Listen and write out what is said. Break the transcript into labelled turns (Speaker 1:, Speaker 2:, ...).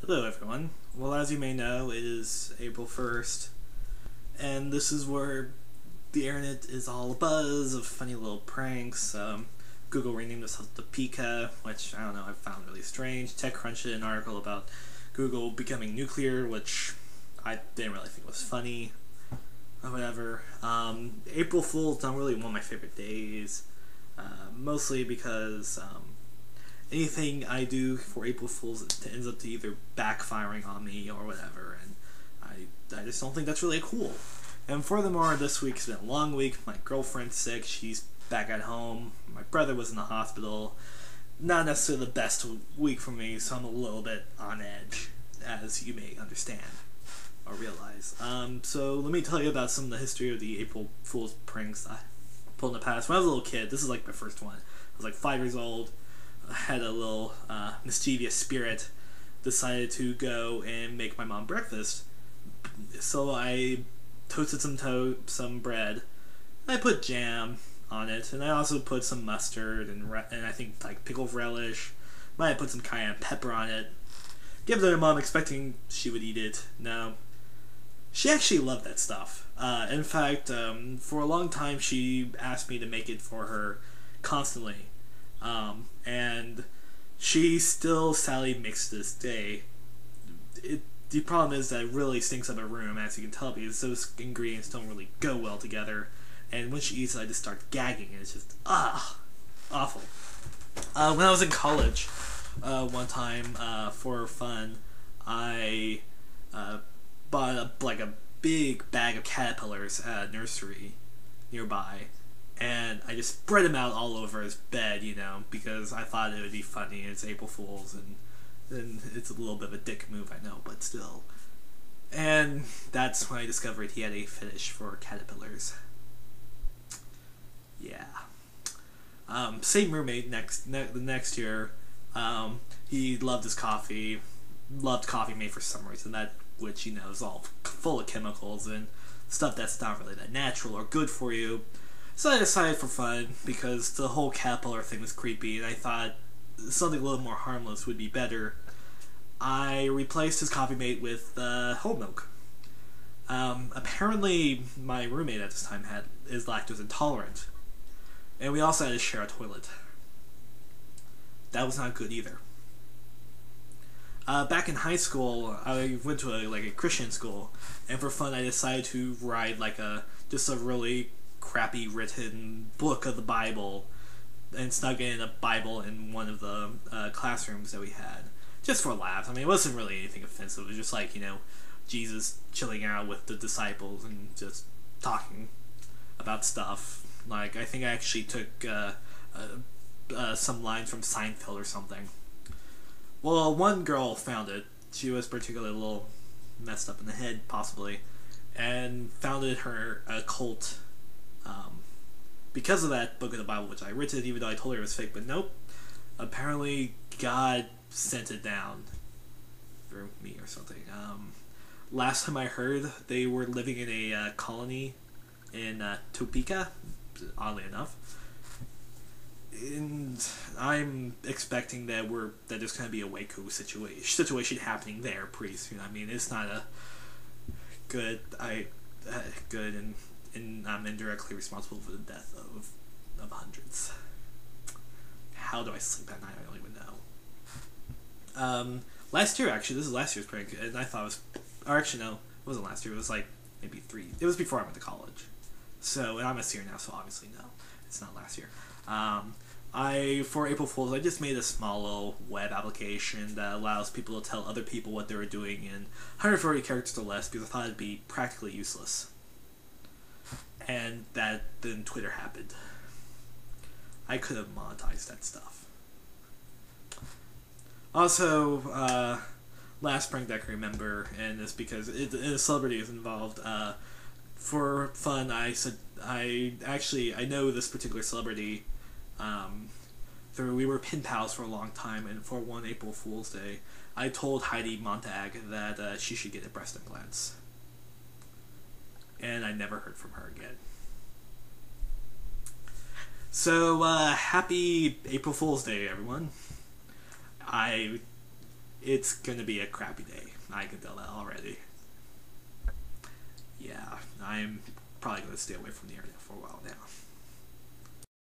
Speaker 1: Hello everyone. Well, as you may know, it is April 1st, and this is where the internet is all abuzz of funny little pranks. Google renamed this the Pika, which, I don't know, I found really strange. TechCrunch did an article about Google becoming nuclear, which I didn't really think was funny, or whatever. April Fool's not really one of my favorite days, mostly because, anything I do for April Fools ends up to either backfiring on me or whatever, and I just don't think that's really cool. And furthermore, this week's been a long week. My girlfriend's sick. She's back at home. My brother was in the hospital. Not necessarily the best week for me, so I'm a little bit on edge, as you may understand or realize. So let me tell you about some of the history of the April Fool's pranks I pulled in the past. When I was a little kid, this is like my first one. I was like 5 years old. Had a little mischievous spirit, decided to go and make my mom breakfast. So I toasted some bread. I put jam on it, and I also put some mustard and I think like pickle relish. Might have put some cayenne pepper on it. Gave it to my mom, expecting she would eat it. No, she actually loved that stuff. In fact, for a long time, she asked me to make it for her constantly. And she still sadly makes to this day. The problem is that it really stinks up a room, as you can tell, because those ingredients don't really go well together. And when she eats it, I just start gagging, and it's just, awful. When I was in college, one time, for fun, I bought a big bag of caterpillars at a nursery nearby. And I just spread him out all over his bed, because I thought it would be funny. It's April Fool's, and it's a little bit of a dick move, I know, but still. And that's when I discovered he had a fetish for caterpillars. Yeah. Same roommate the next year. He loved his coffee. Loved coffee made for some reason, which is all full of chemicals and stuff that's not really that natural or good for you. So I decided for fun, because the whole caterpillar thing was creepy, and I thought something a little more harmless would be better. I replaced his coffee mate with whole milk. Apparently, my roommate at this time is lactose intolerant, and we also had to share a toilet. That was not good either. Back in high school, I went to a Christian school, and for fun, I decided to write just a really crappy written book of the Bible, and snuck in a Bible in one of the classrooms that we had, just for laughs. I mean, it wasn't really anything offensive. It was just Jesus chilling out with the disciples and just talking about stuff. I think I actually took some lines from Seinfeld or something. Well, one girl found it. She was particularly a little messed up in the head, possibly, and founded a cult because of that book of the Bible, which I written, even though I told her it was fake. But nope, apparently God sent it down through me or something. Last time I heard, they were living in a colony in Topeka, oddly enough, and I'm expecting that there's going to be a Waco situation happening there pretty soon. I mean, it's not a good and I'm indirectly responsible for the death of hundreds. How do I sleep at night? I don't even know. Last year, actually, this is last year's prank, and I thought it was, or actually no, it wasn't last year. It was maybe 3. It was before I went to college. So, and I'm a senior now, so obviously no, it's not last year. For April Fools, I just made a small little web application that allows people to tell other people what they were doing in 140 characters or less, because I thought it'd be practically useless. And then Twitter happened. I could have monetized that stuff. Also, last prank that I can remember, and it's because a celebrity is involved. For fun, I said I know this particular celebrity. We were pen pals for a long time, and for one April Fool's Day, I told Heidi Montag that she should get a breast implants. And I never heard from her again. So, happy April Fool's Day, everyone. it's gonna be a crappy day. I can tell that already. Yeah, I'm probably gonna stay away from the internet for a while now.